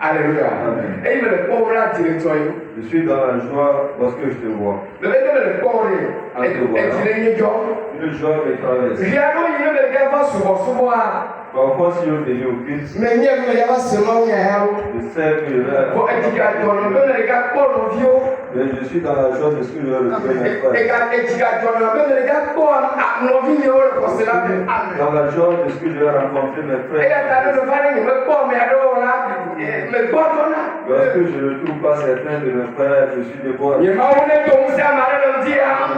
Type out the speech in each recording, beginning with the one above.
Alléluia. Je suis dans la joie lorsque je te vois. Une joie me traverse. Parfois, si je venais au Christ, je sais que je vais. Mais je suis dans la joie de ce que je vais le faire. Dans la joie de ce que je vais rencontrer mes frères. Lorsque je ne trouve pas certains de mes frères, je suis debout.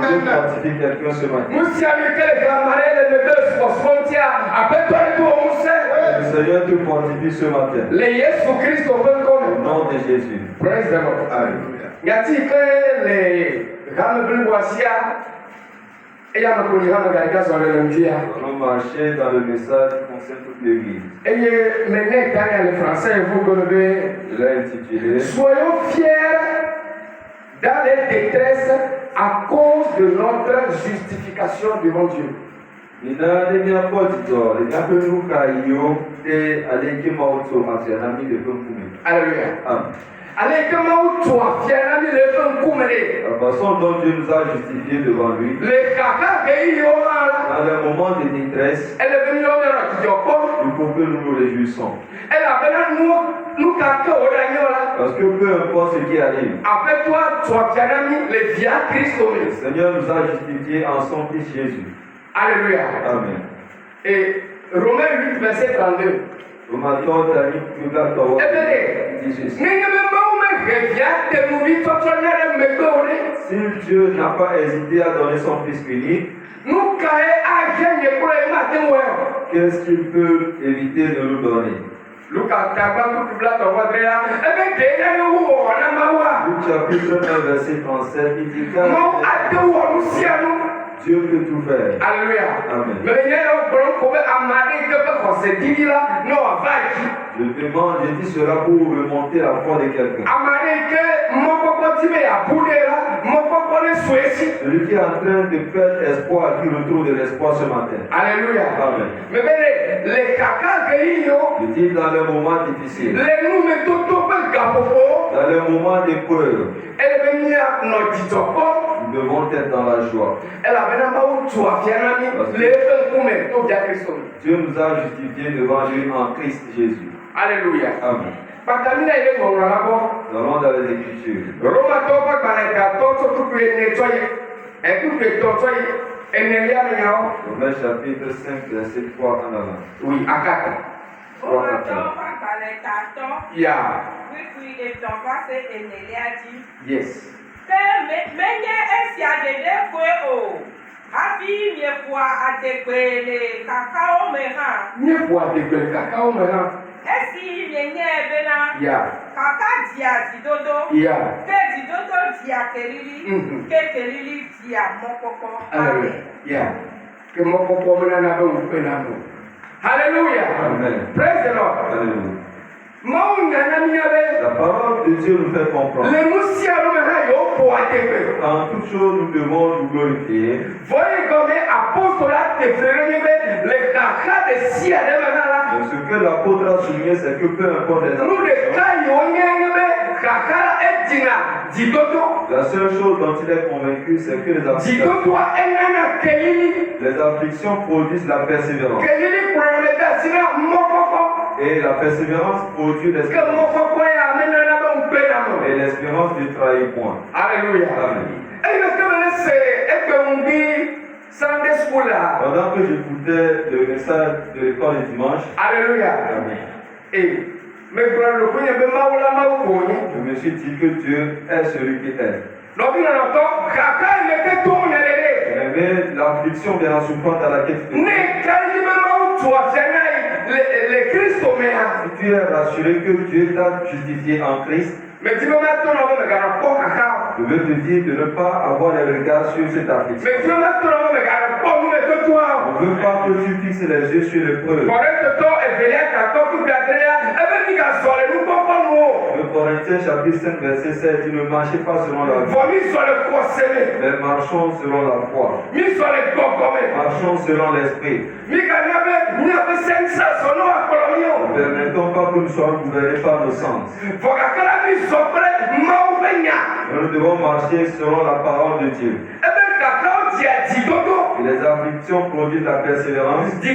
Dieu fortifie quelqu'un ce matin. Le Seigneur te fortifie ce matin. Au nom de Jésus. Praise the Lord. Alléluia. Allons marcher dans le message qui concerne toute l'Église. Je l'ai intitulé Soyons fiers dans les détresses à cause de notre justification devant Dieu. Alléluia. Amen. La façon dont Dieu nous a justifiés devant lui, dans les moments de détresse, il faut que nous nous réjouissons. Parce que peu importe ce qui arrive, le Seigneur nous a justifiés en son Fils Jésus. Alléluia. Amen. Et Romains 8, verset 32. Si Dieu n'a pas hésité à donner son Fils unique, qu'est-ce qu'il peut éviter de nous donner? Luc chapitre 1, verset 37, il dit car Dieu peut tout faire. Alléluia. Amen. Mais Je demande, je dis cela pour remonter la foi de quelqu'un. Celui qui est en train de perdre espoir, qui retrouve de l'espoir ce matin. Alléluia. Amen. Mais les caca Je dis dans les moments difficiles, les nous mettons tout le gapopo. dans les moments d'épreuve, Elle est venue à notre ditoko. nous devons être dans la joie. Elle a venu à où tu as fait un ami. Les feux pour mettre tout bien Christ. Dieu nous a justifiés devant lui en Christ Jésus. Alléluia. Amen. Patamina il est bon là. Nous allons dans les Écritures. Roma topa banaka toto tout que nettoyer. Et tout que nettoyer. Et ne l'a rien. Romains chapitre 5, verset 3 en avant. Oui, à 4. Yeah. Yes. Nye pour adéquer cacao maintenant. Yeah. Yeah. Yeah. Que mon papa me n'a pas eu peine. Hallelujah. Amen. Praise the Lord. Alléluia. La La parole de Dieu nous fait comprendre. En toute chose, nous devons nous glorifier. Voyez comme l'apostolat de les cacas de Sia de Manala. Mais ce que l'apôtre a souligné, c'est que peu importe les Nous les la seule chose dont il est convaincu, c'est que les afflictions produisent la persévérance. Et la persévérance produit l'espérance. Et l'espérance ne trahit point. Alléluia. Sunday school là. Pendant que j'écoutais le message de l'école du dimanche, Alléluia. Amen. Et mais je me suis dit que Dieu est celui qui est. Mais l'affliction vient la souffrance à laquelle tu es. Si tu es rassuré que Dieu t'a justifié en Christ, je veux te dire de ne pas avoir les regards sur cette affliction. Je ne veux pas que tu fixes les yeux sur l'épreuve. Le Corinthiens chapitre 5 verset 7 dit ne marchez pas selon la foi, mais marchons selon la foi. Marchons selon l'esprit. Ne permettons pas que nous soyons gouvernés par nos sens. Nous devons marcher selon la parole de Dieu. Et les afflictions produisent la persévérance. Et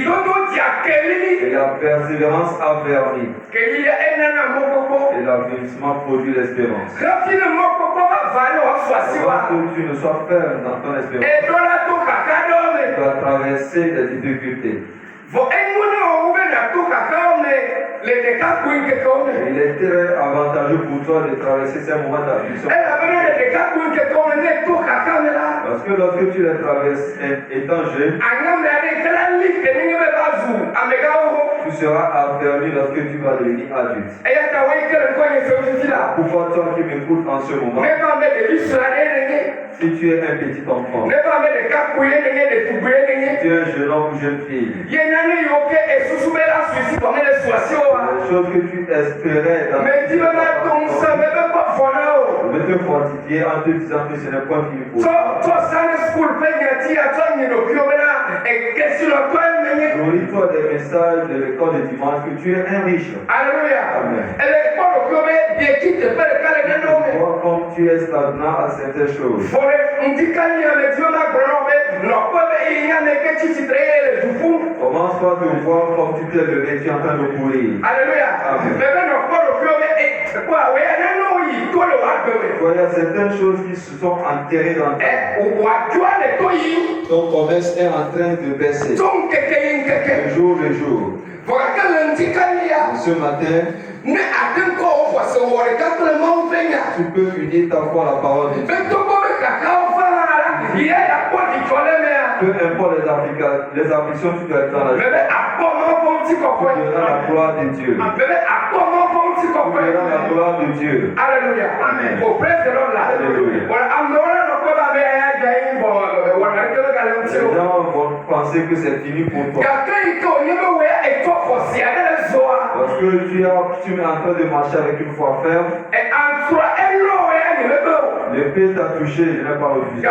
la persévérance affermit. Et l'avertissement produit l'espérance. Avant que tu ne sois ferme dans ton espérance, tu dois traverser des difficultés. Il est très avantageux pour toi de traverser ces moments d'affliction. Parce que lorsque tu les traverses étant jeune, tu seras affermi lorsque tu vas devenir adulte. Pourquoi toi qui m'écoutes en ce moment, si tu es un petit enfant, tu es un jeune homme ou jeune fille, les choses que tu espérais dans je vais te fortifier en te disant que ce n'est pas fini pour toi. Nourris-toi des messages de l'école de dimanche que tu es un riche. Alléluia. Amen. Vois comme tu es stagnant à certaines choses. Commence par te voir comme tu t'es levé, tu es en train de courir. Alléluia. Il y a certaines choses qui se sont enterrées dans ton commerce est en train de baisser. De jour le jour. Ce matin, tu peux unir ta foi à la parole de Dieu. Peu importe les afflictions, tu dois être dans la joie. Tu verras la gloire de Dieu. Tu verras la gloire de Dieu. Alléluia. Amen. Oh, praise the Lord. Alléluia. Les gens vont penser que c'est fini pour toi. Parce que tu es en train de marcher avec une foi ferme. L'épée t'a touché, je n'ai pas refusé.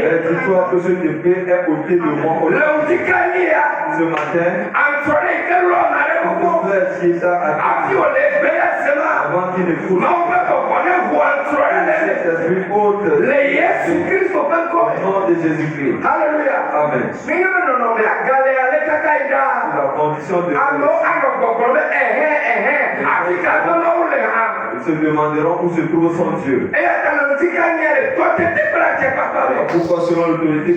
Mais dis-toi que cette épée est ôtée de moi. Ce matin, mon frère César a dit avant qu'il ne coule. Cet esprit ôte au nom de Jésus-Christ. Alléluia. Amen. La condition de ils se demanderont où se trouve son Dieu. Pourquoi selon l'autorité